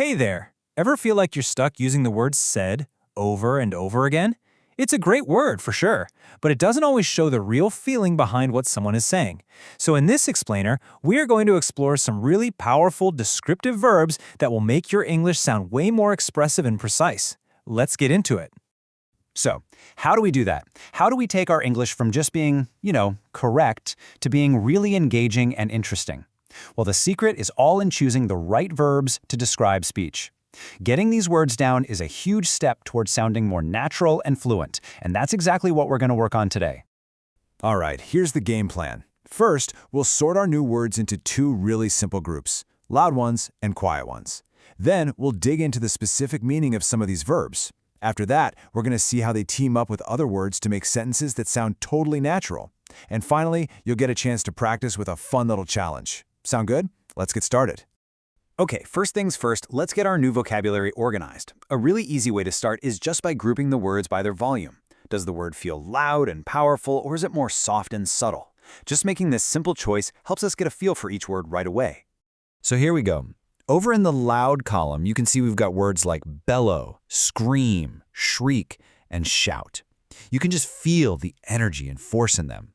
Hey there! Ever feel like you're stuck using the word said over and over again? It's a great word for sure, but it doesn't always show the real feeling behind what someone is saying. So in this explainer, we are going to explore some really powerful descriptive verbs that will make your English sound way more expressive and precise. Let's get into it. So, how do we do that? How do we take our English from just being, correct to being really engaging and interesting? Well, the secret is all in choosing the right verbs to describe speech. Getting these words down is a huge step towards sounding more natural and fluent, and that's exactly what we're going to work on today. All right, here's the game plan. First, we'll sort our new words into two really simple groups, loud ones and quiet ones. Then, we'll dig into the specific meaning of some of these verbs. After that, we're going to see how they team up with other words to make sentences that sound totally natural. And finally, you'll get a chance to practice with a fun little challenge. Sound good? Let's get started. Okay, first things first, let's get our new vocabulary organized. A really easy way to start is just by grouping the words by their volume. Does the word feel loud and powerful, or is it more soft and subtle? Just making this simple choice helps us get a feel for each word right away. So here we go. Over in the loud column, you can see we've got words like bellow, scream, shriek, and shout. You can just feel the energy and force in them.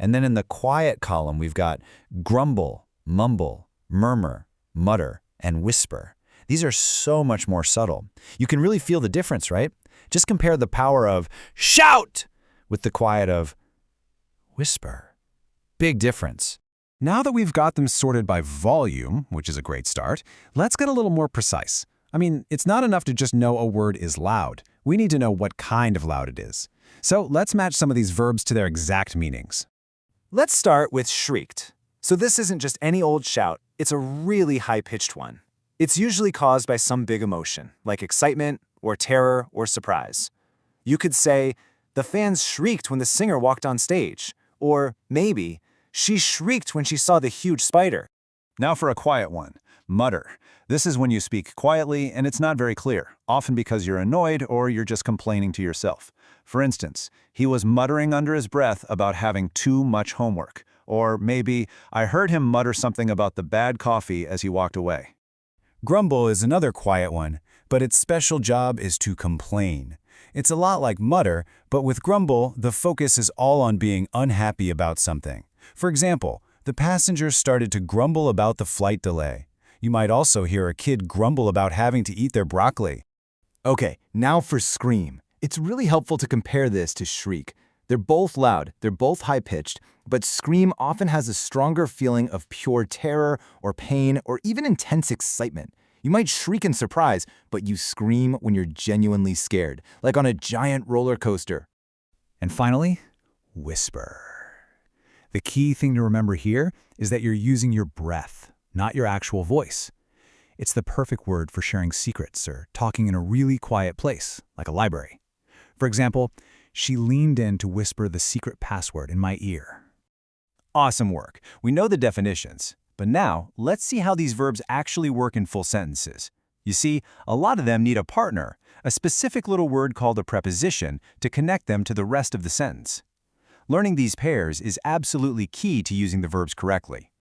And then in the quiet column, we've got grumble, mumble, murmur, mutter, and whisper. These are so much more subtle. You can really feel the difference, right? Just compare the power of shout with the quiet of whisper. Big difference. Now that we've got them sorted by volume, which is a great start, let's get a little more precise. I mean, it's not enough to just know a word is loud. We need to know what kind of loud it is. So let's match some of these verbs to their exact meanings. Let's start with shrieked. So this isn't just any old shout, it's a really high-pitched one. It's usually caused by some big emotion, like excitement, or terror, or surprise. You could say, the fans shrieked when the singer walked on stage, or maybe, she shrieked when she saw the huge spider. Now for a quiet one, mutter. This is when you speak quietly and it's not very clear, often because you're annoyed or you're just complaining to yourself. For instance, he was muttering under his breath about having too much homework. Or maybe, I heard him mutter something about the bad coffee as he walked away. Grumble is another quiet one, but its special job is to complain. It's a lot like mutter, but with grumble, the focus is all on being unhappy about something. For example, the passengers started to grumble about the flight delay. You might also hear a kid grumble about having to eat their broccoli. Okay, now for scream. It's really helpful to compare this to shriek. They're both loud, they're both high-pitched, but scream often has a stronger feeling of pure terror or pain or even intense excitement. You might shriek in surprise, but you scream when you're genuinely scared, like on a giant roller coaster. And finally, whisper. The key thing to remember here is that you're using your breath, not your actual voice. It's the perfect word for sharing secrets or talking in a really quiet place, like a library. For example, she leaned in to whisper the secret password in my ear. Awesome work. We know the definitions. But now, let's see how these verbs actually work in full sentences. You see, a lot of them need a partner, a specific little word called a preposition, to connect them to the rest of the sentence. Learning these pairs is absolutely key to using the verbs correctly.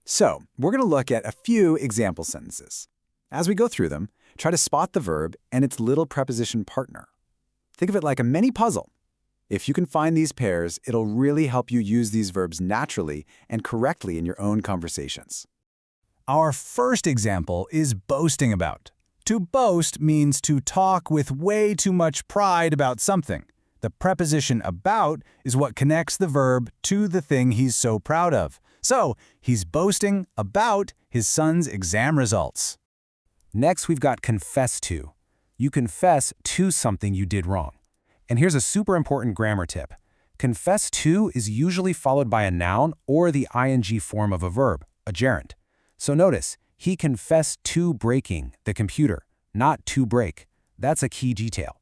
So, we're going to look at a few example sentences. As we go through them, try to spot the verb and its little preposition partner. Think of it like a mini puzzle. If you can find these pairs, it'll really help you use these verbs naturally and correctly in your own conversations. Our first example is boasting about. To boast means to talk with way too much pride about something. The preposition about is what connects the verb to the thing he's so proud of. So, he's boasting about his son's exam results. Next, we've got confess to. You confess to something you did wrong. And here's a super important grammar tip. Confess to is usually followed by a noun or the ing form of a verb, a gerund. So notice, he confessed to breaking the computer, not to break. That's a key detail.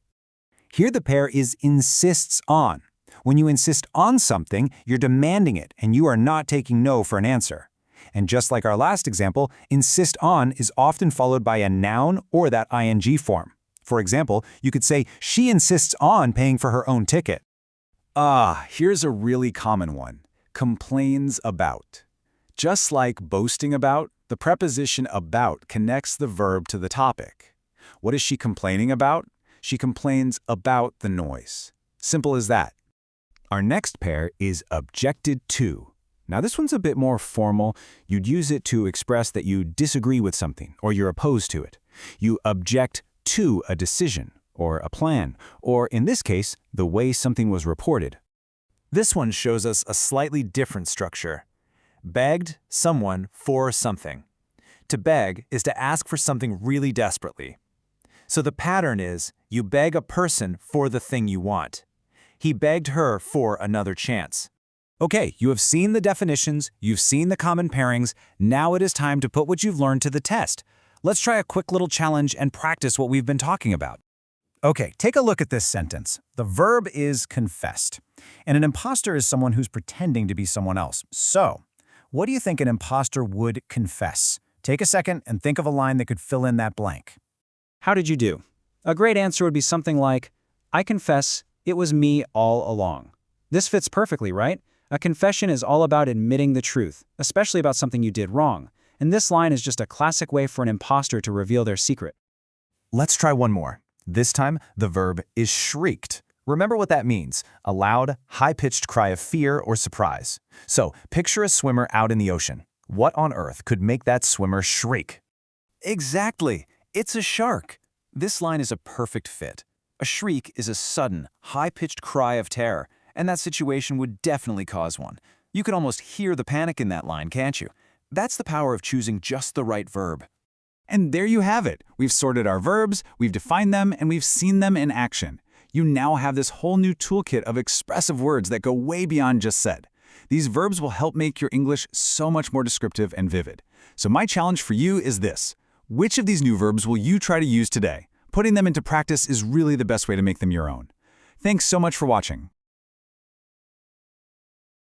Here the pair is insists on. When you insist on something, you're demanding it, and you are not taking no for an answer. And just like our last example, insist on is often followed by a noun or that ing form. For example, you could say, she insists on paying for her own ticket. Here's a really common one. Complains about. Just like boasting about, The preposition about connects the verb to the topic. What is she complaining about? She complains about the noise. Simple as that. Our next pair is objected to. Now this one's a bit more formal. You'd use it to express that you disagree with something or you're opposed to it. You object to a decision or a plan, or in this case, the way something was reported. This one shows us a slightly different structure. Begged someone for something. To beg is to ask for something really desperately. So the pattern is you beg a person for the thing you want. He begged her for another chance. Okay, you have seen the definitions, you've seen the common pairings, now it is time to put what you've learned to the test. Let's try a quick little challenge and practice what we've been talking about. Okay, take a look at this sentence. The verb is confessed, and an imposter is someone who's pretending to be someone else. So, what do you think an imposter would confess? Take a second and think of a line that could fill in that blank. How did you do? A great answer would be something like, I confess it was me all along. This fits perfectly, right? A confession is all about admitting the truth, especially about something you did wrong. And this line is just a classic way for an imposter to reveal their secret. Let's try one more. This time, the verb is shrieked. Remember what that means, a loud, high-pitched cry of fear or surprise. So, picture a swimmer out in the ocean. What on earth could make that swimmer shriek? Exactly. It's a shark. This line is a perfect fit. A shriek is a sudden, high-pitched cry of terror, and that situation would definitely cause one. You can almost hear the panic in that line, can't you? That's the power of choosing just the right verb. And there you have it. We've sorted our verbs, we've defined them, and we've seen them in action. You now have this whole new toolkit of expressive words that go way beyond just said. These verbs will help make your English so much more descriptive and vivid. So my challenge for you is this. Which of these new verbs will you try to use today? Putting them into practice is really the best way to make them your own. Thanks so much for watching.